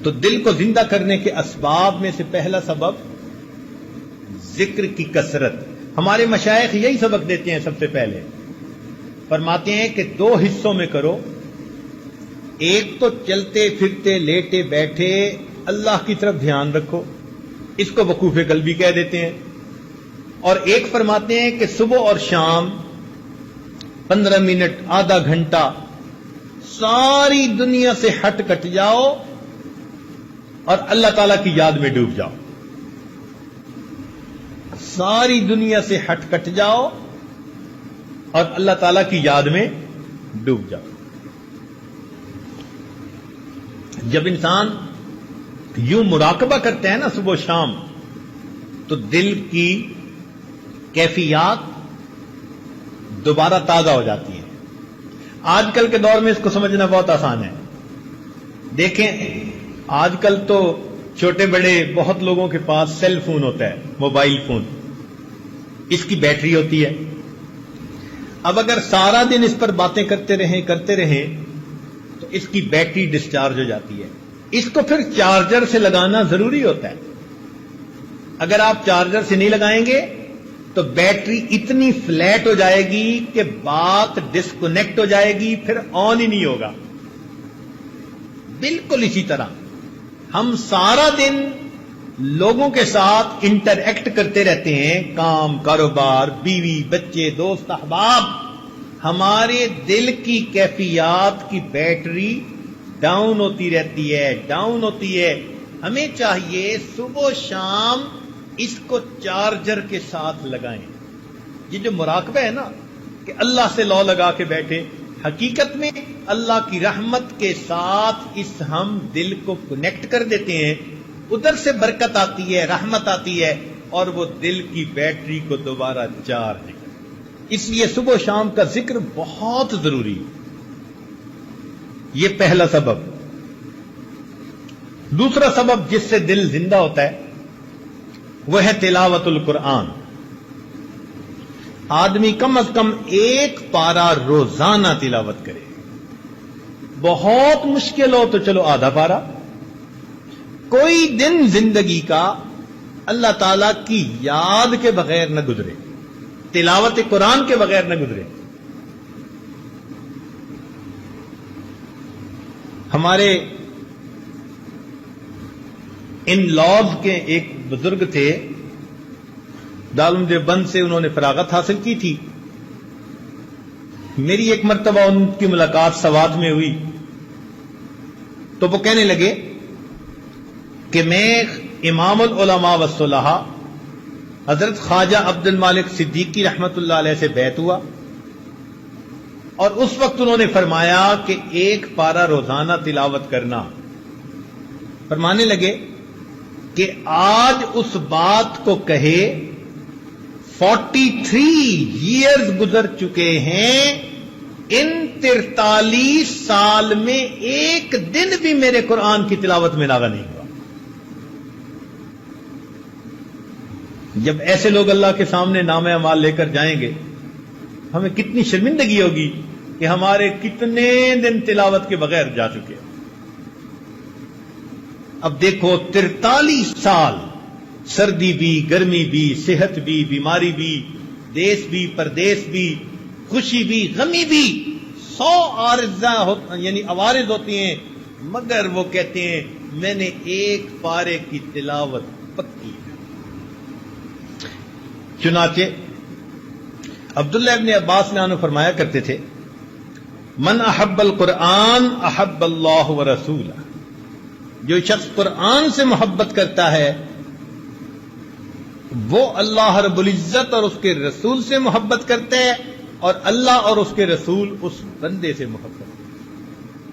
تو دل کو زندہ کرنے کے اسباب میں سے پہلا سبب ذکر کی کثرت. ہمارے مشائخ یہی سبق دیتے ہیں. سب سے پہلے فرماتے ہیں کہ 2 حصوں میں کرو. ایک تو چلتے پھرتے لیٹے بیٹھے اللہ کی طرف دھیان رکھو، اس کو وقوف قلبی کہہ دیتے ہیں. اور ایک فرماتے ہیں کہ صبح اور شام 15 منٹ آدھا گھنٹہ ساری دنیا سے ہٹ کٹ جاؤ اور اللہ تعالیٰ کی یاد میں ڈوب جاؤ. ساری دنیا سے ہٹ کٹ جاؤ اور اللہ تعالیٰ کی یاد میں ڈوب جاؤ. جب انسان یوں مراقبہ کرتا ہے نا صبح و شام، تو دل کی کیفیات دوبارہ تازہ ہو جاتی ہیں. آج کل کے دور میں اس کو سمجھنا بہت آسان ہے. دیکھیں آج کل تو چھوٹے بڑے بہت لوگوں کے پاس سیل فون ہوتا ہے، موبائل فون. اس کی بیٹری ہوتی ہے. اب اگر سارا دن اس پر باتیں کرتے رہیں تو اس کی بیٹری ڈسچارج ہو جاتی ہے. اس کو پھر چارجر سے لگانا ضروری ہوتا ہے. اگر آپ چارجر سے نہیں لگائیں گے تو بیٹری اتنی فلیٹ ہو جائے گی کہ بات ڈسکنیکٹ ہو جائے گی، پھر آن ہی نہیں ہوگا. بالکل اسی طرح ہم سارا دن لوگوں کے ساتھ انٹریکٹ کرتے رہتے ہیں، کام کاروبار، بیوی بچے دوست احباب. ہمارے دل کی کیفیات کی بیٹری ڈاؤن ہوتی رہتی ہے. ہمیں چاہیے صبح و شام اس کو چارجر کے ساتھ لگائیں. یہ جو مراقبہ ہے نا کہ اللہ سے لو لگا کے بیٹھے، حقیقت میں اللہ کی رحمت کے ساتھ اس ہم دل کو کنیکٹ کر دیتے ہیں. ادھر سے برکت آتی ہے، رحمت آتی ہے، اور وہ دل کی بیٹری کو دوبارہ چارج کرتی ہے. اس لیے صبح و شام کا ذکر بہت ضروری ہے. یہ پہلا سبب. دوسرا سبب جس سے دل زندہ ہوتا ہے وہ ہے تلاوت القرآن. آدمی کم از کم 1 پارہ روزانہ تلاوت کرے. بہت مشکل ہو تو چلو آدھا پارہ. کوئی دن زندگی کا اللہ تعالی کی یاد کے بغیر نہ گزرے، تلاوت قرآن کے بغیر نہ گزرے. ہمارے ان لاز کے ایک بزرگ تھے، دارالعلوم دیوبند سے انہوں نے فراغت حاصل کی تھی. میری ایک مرتبہ ان کی ملاقات سوات میں ہوئی تو وہ کہنے لگے کہ میں امام العلماء والصلحاء حضرت خواجہ عبد المالک صدیقی رحمت اللہ علیہ سے بیعت ہوا، اور اس وقت انہوں نے فرمایا کہ 1 پارہ روزانہ تلاوت کرنا. فرمانے لگے کہ آج اس بات کو کہے 43 ایئرز گزر چکے ہیں، ان 43 سال میں ایک دن بھی میرے قرآن کی تلاوت میں ناغہ نہیں ہوا. جب ایسے لوگ اللہ کے سامنے نامہ اعمال لے کر جائیں گے، ہمیں کتنی شرمندگی ہوگی کہ ہمارے کتنے دن تلاوت کے بغیر جا چکے. اب دیکھو 43 سال، سردی بھی، گرمی بھی، صحت بھی، بیماری بھی، دیس بھی، پردیس بھی، خوشی بھی، غمی بھی، 100 عوارض ہوتی ہیں، مگر وہ کہتے ہیں میں نے 1 پارے کی تلاوت پکی. چنانچہ عبداللہ ابن عباس نے انہوں فرمایا کرتے تھے، من احب القرآن احب اللہ ورسولہ. جو شخص قرآن سے محبت کرتا ہے وہ اللہ رب العزت اور اس کے رسول سے محبت کرتا ہے، اور اللہ اور اس کے رسول اس بندے سے محبت